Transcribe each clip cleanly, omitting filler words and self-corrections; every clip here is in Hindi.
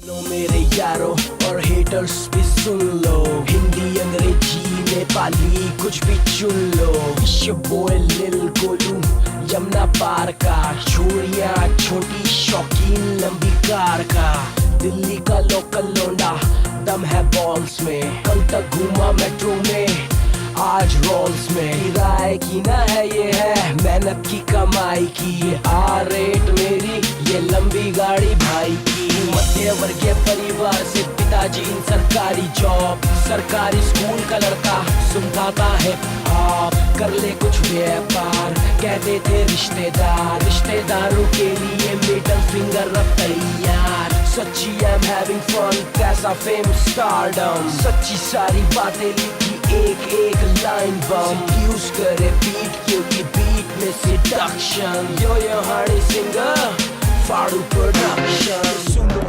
लो मेरे यारों और हेटर्स भी सुन लो, हिंदी अंग्रेजी नेपाली कुछ भी चुन लो। बॉय लिल गोलू यमुना पार का, छोरियां छोटी शौकीन लंबी कार का। दिल्ली का लोकल लौंडा दम है बॉल्स में, कल तक घूमा मेट्रो में आज रोल्स में। किराए की ना है ये है मेहनत की कमाई की, आ रेट मेरी ये लंबी गाड़ी भाई की। मध्य वर्गीय परिवार से पिताजी इन सरकारी जॉब, सरकारी स्कूल का लड़का सुनता है आप। कर ले कुछ व्यापार कहते थे रिश्तेदार, रिश्तेदारों के लिए मिडल फिंगर अब तैयार। सच्ची I'm having fun, कैसा फेम स्टारडम, सच्ची सारी बातें लिखी एक एक लाइन बम। यूज करे बीट क्योंकि बीट में सेडक्शन, यो हार्डी सिंगर फाड़ू प्रोडक्शन। सुनो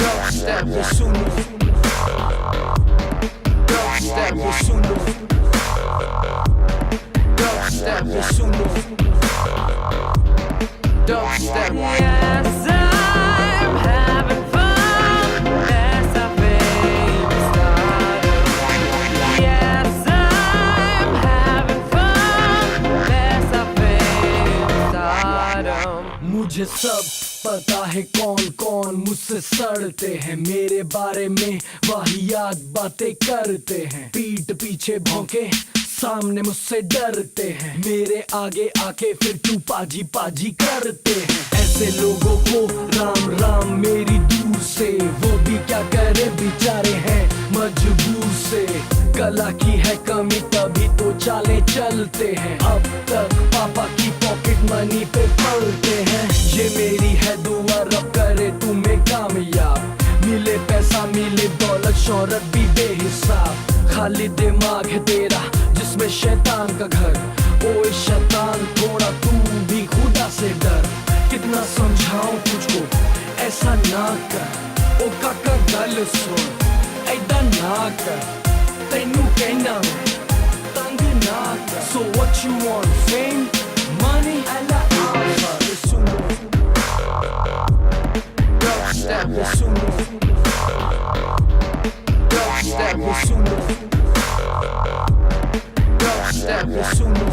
dubstep ये सुनो, dubstep ये सुनो, dubstep ये सुनो, dubstep। Yes, I'm having fun. Yes, I feel stardom. Yes, I'm having fun. Yes, I feel stardom. मुझे सब पता है कौन कौन मुझसे सड़ते हैं, मेरे बारे में वाहियात बातें करते हैं। पीठ पीछे भौंके सामने मुझसे डरते हैं, मेरे आगे आके फिर तू पाजी पाजी करते हैं। ऐसे लोगों को राम राम मेरी दूर से, वो भी क्या करे बेचारे हैं मजबूर से। कला की है कमी तभी तो चाले चलते हैं, अब तक पापा की पॉकेट मनी पे पलते हैं। ये मेरी है दुआ रब करे तुम्हें कामयाब, मिले पैसा मिले दौलत शोहरत भी बेहिसाब। खाली दिमाग है तेरा जिसमें शैतान का घर, ओए शैतान थोड़ा तू भी खुदा से डर। कितना समझाऊं तुझको ऐसा ना कर, ओ काका गल सुन ऐदा ना कर, तैनू कहना मैं तंग ना कर। So what you want, fame, money, and offer? ये सुनो dubstep ये सुनो, dubstep ये सुनो, dubstep ये सुनो।